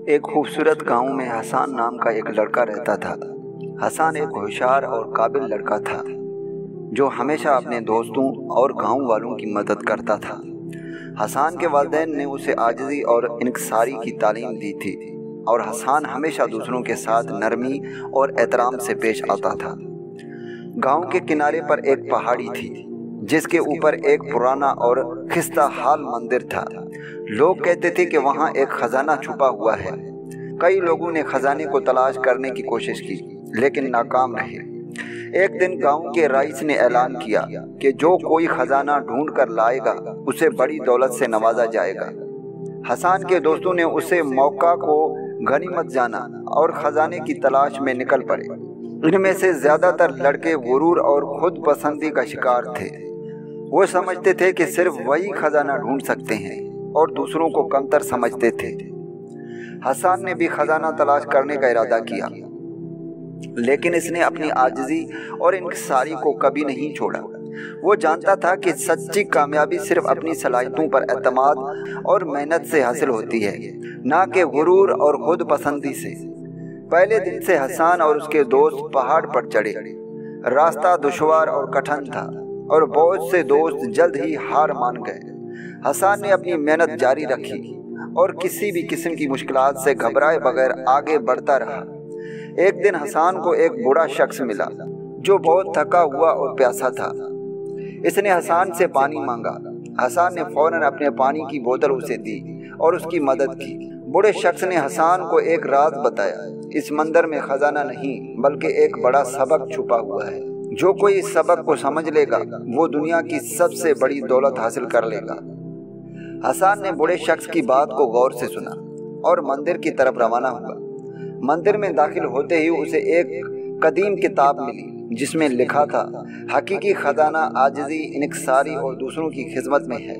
ایک خوبصورت گاؤں میں حسان نام کا ایک لڑکا رہتا تھا۔ حسان ایک ہوشیار اور قابل لڑکا تھا جو ہمیشہ اپنے دوستوں اور گاؤں والوں کی مدد کرتا تھا۔ حسان کے والدین نے اسے عاجزی اور انکساری کی تعلیم دی تھی اور حسان ہمیشہ دوسروں کے ساتھ نرمی اور احترام سے پیش آتا تھا۔ گاؤں کے کنارے پر ایک پہاڑی تھی جس کے اوپر ایک پرانا اور خستہ حال مندر تھا۔ لوگ کہتے تھے کہ وہاں ایک خزانہ چھپا ہوا ہے۔ کئی لوگوں نے خزانے کو تلاش کرنے کی کوشش کی لیکن ناکام رہے۔ ایک دن گاؤں کے رئیس نے اعلان کیا کہ جو کوئی خزانہ ڈھونڈ کر لائے گا اسے بڑی دولت سے نوازا جائے گا۔ حسان کے دوستوں نے اسے موقع کو غنیمت جانا اور خزانے کی تلاش میں نکل پڑے۔ ان میں سے زیادہ تر لڑکے غرور اور خود پسندی کا شکار تھے۔ وہ سمجھتے تھے کہ صرف وہی خزانہ ڈھونڈ سکتے ہیں اور دوسروں کو کمتر سمجھتے تھے۔ حسان نے بھی خزانہ تلاش کرنے کا ارادہ کیا لیکن اس نے اپنی عاجزی اور انکساری کو کبھی نہیں چھوڑا۔ وہ جانتا تھا کہ سچی کامیابی صرف اپنی صلاحیتوں پر اعتماد اور محنت سے حاصل ہوتی ہے، نہ کہ غرور اور خود پسندی سے۔ پہلے دن سے حسان اور اس کے دوست پہاڑ پر چڑھے۔ راستہ دشوار اور کٹھن تھا اور بہت سے دوست جلد ہی ہار مان گئے۔ حسان نے اپنی محنت جاری رکھی اور کسی بھی قسم کی مشکلات سے گھبرائے بغیر آگے بڑھتا رہا۔ ایک دن حسان کو ایک بوڑھا شخص ملا جو بہت تھکا ہوا اور پیاسا تھا۔ اس نے حسان سے پانی مانگا۔ حسان نے فوراً اپنے پانی کی بوتل اسے دی اور اس کی مدد کی۔ بوڑھے شخص نے حسان کو ایک راز بتایا۔ اس مندر میں خزانہ نہیں بلکہ ایک بڑا سبق چھپا ہوا ہے۔ جو کوئی اس سبق کو سمجھ لے گا وہ دنیا کی سب سے بڑی دولت حاصل کر لے گا۔ حسان نے بوڑھے شخص کی بات کو غور سے سنا اور مندر کی طرف روانہ ہوا۔ مندر میں داخل ہوتے ہی اسے ایک قدیم کتاب ملی جس میں لکھا تھا، حقیقی خزانہ عاجزی، انکساری اور دوسروں کی خدمت میں ہے۔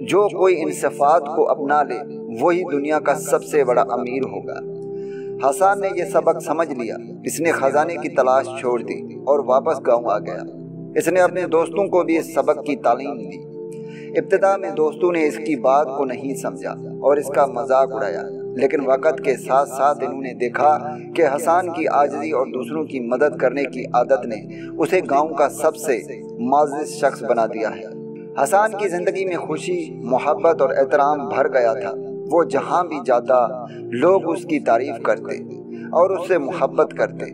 جو کوئی ان صفات کو اپنا لے وہی دنیا کا سب سے بڑا امیر ہوگا۔ حسان نے یہ سبق سمجھ لیا۔ اس نے خزانے کی تلاش چھوڑ دی اور واپس گاؤں آ گیا۔ اس نے اپنے دوستوں کو بھی اس سبق کی تعلیم دی۔ ابتدا میں دوستوں نے اس کی بات کو نہیں سمجھا اور اس کا مذاق اڑایا، لیکن وقت کے ساتھ ساتھ انہوں نے دیکھا کہ حسان کی عاجزی اور دوسروں کی مدد کرنے کی عادت نے اسے گاؤں کا سب سے معزز شخص بنا دیا ہے۔ حسان کی زندگی میں خوشی، محبت اور احترام بھر گیا تھا۔ وہ جہاں بھی جاتا لوگ اس کی تعریف کرتے اور اس سے محبت کرتے۔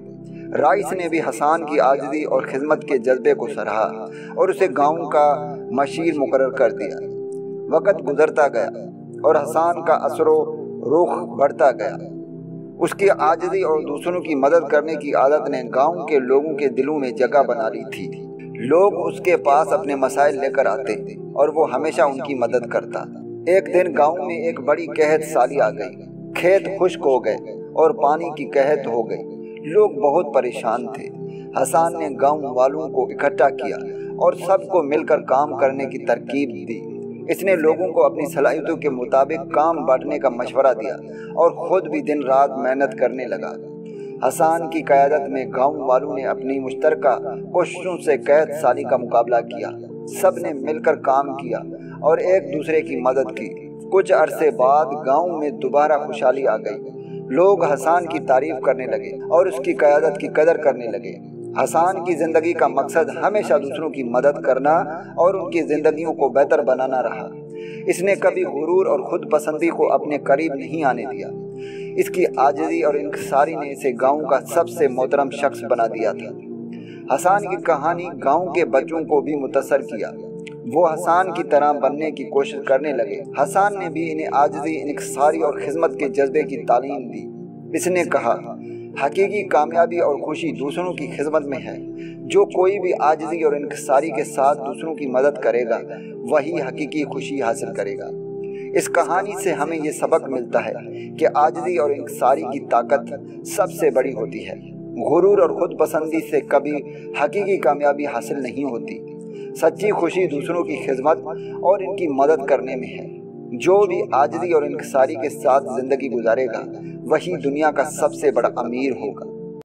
رئیس نے بھی حسان کی عاجزی اور خدمت کے جذبے کو سراہا اور اسے گاؤں کا مشیر مقرر کر دیا۔ وقت گزرتا گیا اور حسان کا اثر و رخ بڑھتا گیا۔ اس کی عاجزی اور دوسروں کی مدد کرنے کی عادت نے گاؤں کے لوگوں کے دلوں میں جگہ بنا لی تھی۔ لوگ اس کے پاس اپنے مسائل لے کر آتے اور وہ ہمیشہ ان کی مدد کرتا۔ ایک دن گاؤں میں ایک بڑی قحط سالی آ گئی۔ کھیت خشک ہو گئے اور پانی کی قحط ہو گئی۔ لوگ بہت پریشان تھے۔ حسان نے گاؤں والوں کو اکٹھا کیا اور سب کو مل کر کام کرنے کی ترغیب دی۔ اس نے لوگوں کو اپنی صلاحیتوں کے مطابق کام بانٹنے کا مشورہ دیا اور خود بھی دن رات محنت کرنے لگا۔ حسان کی قیادت میں گاؤں والوں نے اپنی مشترکہ کوششوں سے قحط سالی کا مقابلہ کیا۔ سب نے مل کر کام کیا اور ایک دوسرے کی مدد کی۔ کچھ عرصے بعد گاؤں میں دوبارہ خوشحالی آ گئی۔ لوگ حسان کی تعریف کرنے لگے اور اس کی قیادت کی قدر کرنے لگے۔ حسان کی زندگی کا مقصد ہمیشہ دوسروں کی مدد کرنا اور ان کی زندگیوں کو بہتر بنانا رہا۔ اس نے کبھی غرور اور خود پسندی کو اپنے قریب نہیں آنے دیا۔ اس کی عاجزی اور انکساری نے اسے گاؤں کا سب سے محترم شخص بنا دیا تھا۔ حسان کی کہانی گاؤں کے بچوں کو بھی متاثر کیا۔ وہ حسان کی طرح بننے کی کوشش کرنے لگے۔ حسان نے بھی انہیں عاجزی، انکساری اور خدمت کے جذبے کی تعلیم دی۔ اس نے کہا، حقیقی کامیابی اور خوشی دوسروں کی خدمت میں ہے۔ جو کوئی بھی عاجزی اور انکساری کے ساتھ دوسروں کی مدد کرے گا وہی حقیقی خوشی حاصل کرے گا۔ اس کہانی سے ہمیں یہ سبق ملتا ہے کہ عاجزی اور انکساری کی طاقت سب سے بڑی ہوتی ہے۔ غرور اور خود پسندی سے کبھی حقیقی کامیابی حاصل نہیں ہوتی۔ سچی خوشی دوسروں کی خدمت اور ان کی مدد کرنے میں ہے۔ جو بھی عاجزی اور انکساری کے ساتھ زندگی گزارے گا وہی دنیا کا سب سے بڑا امیر ہوگا۔